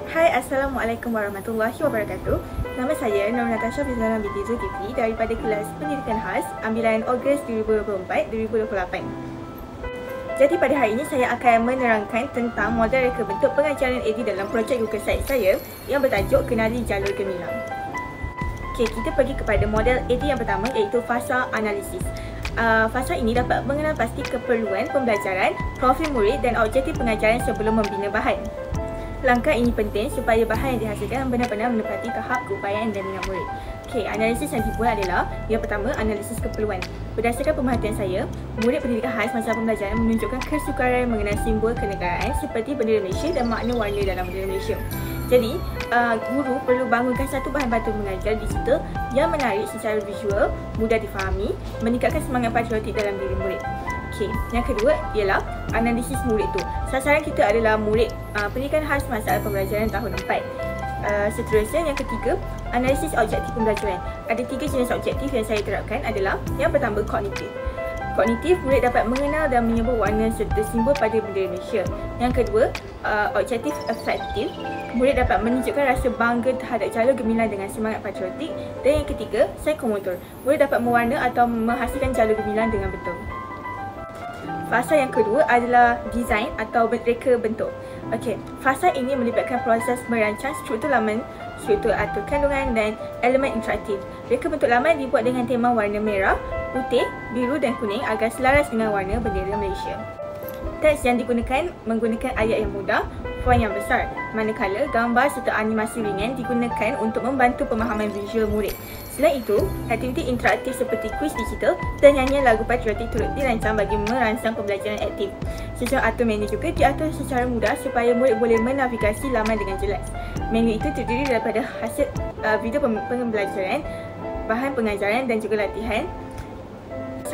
Hai, Assalamualaikum warahmatullahi wabarakatuh. Nama saya Nur Natasha Fizana binti Zulkifli daripada kelas Pendidikan Khas Ambilan Ogos 2024-2028. Jadi pada hari ini saya akan menerangkan tentang model reka bentuk pengajaran AD dalam projek Google Sites saya yang bertajuk Kenali Jalur Gemilang. Okey, kita pergi kepada model AD yang pertama iaitu fasa analisis. Fasa ini dapat mengenal pasti keperluan pembelajaran, profil murid dan objektif pengajaran sebelum membina bahan. Langkah ini penting supaya bahan yang dihasilkan benar-benar menepati tahap keupayaan dan minat murid. Okey, analisis yang dibuat adalah yang pertama, analisis keperluan. Berdasarkan pemerhatian saya, murid pendidikan khas masa pembelajaran menunjukkan kesukaran mengenal simbol kenegaraan seperti bendera Malaysia dan makna warna dalam bendera Malaysia. Jadi, guru perlu bangunkan satu bahan bantu mengajar digital yang menarik secara visual, mudah difahami, meningkatkan semangat patriotik dalam diri murid. Okey, yang kedua ialah analisis murid tu. Sasaran kita adalah murid pendidikan khas masa pembelajaran tahun 4. Seterusnya, yang ketiga, analisis objektif pembelajaran. Ada 3 jenis objektif yang saya terapkan adalah yang pertama, kognitif. Kognitif, murid dapat mengenal dan menyebut warna serta simbol pada bendera Malaysia. Yang kedua, objektif afektif. Murid dapat menunjukkan rasa bangga terhadap jalur gemilang dengan semangat patriotik. Dan yang ketiga, psikomotor. Murid dapat mewarna atau menghasilkan jalur gemilang dengan betul. Fasa yang kedua adalah design atau reka bentuk. Okey, fasa ini melibatkan proses merancang struktur laman, struktur atur kandungan dan elemen interaktif. Reka bentuk laman dibuat dengan tema warna merah, putih, biru dan kuning agar selaras dengan warna bendera Malaysia. Teks yang digunakan menggunakan ayat yang mudah, font yang besar, manakala gambar serta animasi ringan digunakan untuk membantu pemahaman visual murid. Selain itu, aktiviti interaktif seperti kuis digital dan nyanyian lagu patriotik turut dirancang bagi merangsang pembelajaran aktif. Sistem atur menu juga diatur secara mudah supaya murid boleh menavigasi laman dengan jelas. Menu itu terdiri daripada hasil video pembelajaran, bahan pengajaran dan juga latihan.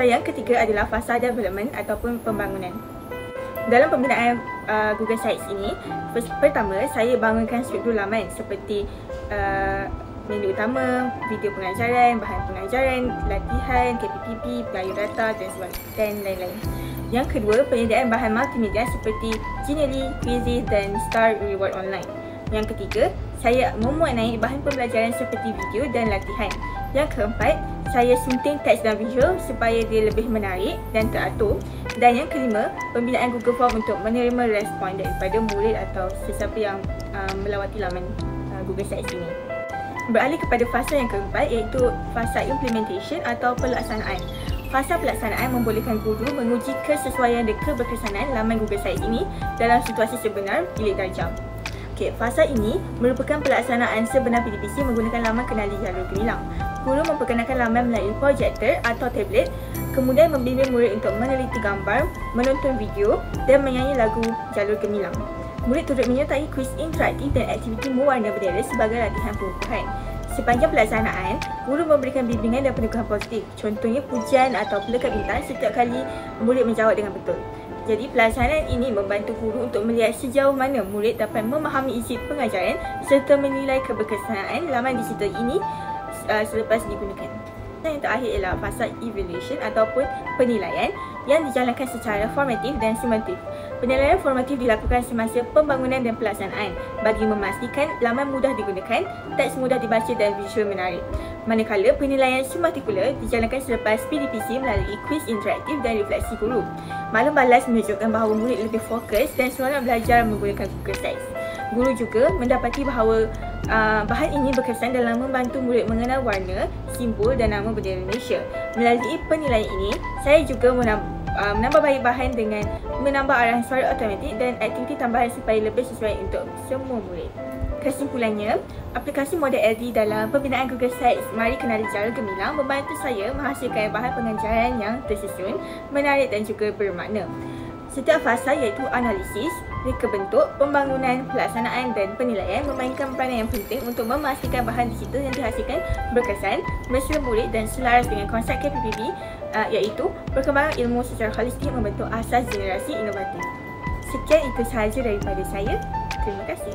Yang ketiga adalah fasa development ataupun pembangunan. Dalam pembinaan Google Sites ini, pertama saya bangunkan struktur laman seperti menu utama, video pengajaran, bahan pengajaran, latihan, KPPP, pengayuh data dan lain-lain. Yang kedua, penyediaan bahan multimedia seperti Genially, Quizizz dan Star Reward Online. Yang ketiga, saya memuat naik bahan pembelajaran seperti video dan latihan. Yang keempat, saya sunting teks dan visual supaya dia lebih menarik dan teratur. Dan yang kelima, pembinaan Google Form untuk menerima respon daripada murid atau sesiapa yang melawati laman Google Sites ini. Beralih kepada fasa yang keempat iaitu fasa implementation atau pelaksanaan. Fasa pelaksanaan membolehkan guru menguji kesesuaian dan keberkesanan laman Google Sites ini dalam situasi sebenar bilik darjah. Okey, fasa ini merupakan pelaksanaan sebenar PDPC menggunakan laman Kenali Jalur Gemilang. Guru memperkenalkan laman melalui projektor atau tablet, kemudian membimbing murid untuk meneliti gambar, menonton video dan menyanyi lagu Jalur Gemilang. Murid turut menyertai kuis interaktif dan aktiviti mewarna bendera sebagai latihan pengukuhan. Sepanjang pelaksanaan, guru memberikan bimbingan dan peneguhan positif, contohnya pujian atau pelekat bintang setiap kali murid menjawab dengan betul. Jadi pelaksanaan ini membantu guru untuk melihat sejauh mana murid dapat memahami isi pengajaran serta menilai keberkesanaan laman digital ini selepas digunakan. Dan yang terakhir ialah fasa evaluation ataupun penilaian yang dijalankan secara formatif dan sumatif. Penilaian formatif dilakukan semasa pembangunan dan pelaksanaan bagi memastikan laman mudah digunakan, teks mudah dibaca dan visual menarik. Manakala penilaian sumatif pula dijalankan selepas PDPC melalui kuis interaktif dan refleksi guru. Maklum balas menunjukkan bahawa murid lebih fokus dan seronok belajar menggunakan Google Sites. Guru juga mendapati bahawa bahan ini berkesan dalam membantu murid mengenal warna, simbol dan nama bendera Malaysia. Melalui penilaian ini, saya juga menambah baik bahan dengan menambah arahan suara automatik dan aktiviti tambahan supaya lebih sesuai untuk semua murid. Kesimpulannya, aplikasi model LD dalam pembinaan Google Sites Mari Kenali Jalur Gemilang membantu saya menghasilkan bahan pengajaran yang tersusun, menarik dan juga bermakna. Setiap fasa iaitu analisis, reka bentuk, pembangunan, pelaksanaan dan penilaian memainkan peranan yang penting untuk memastikan bahan digital yang dihasilkan berkesan, mesra murid dan selaras dengan konsep KPPP iaitu perkembangan ilmu secara holistik membentuk asas generasi inovatif. Sekian itu sahaja daripada saya. Terima kasih.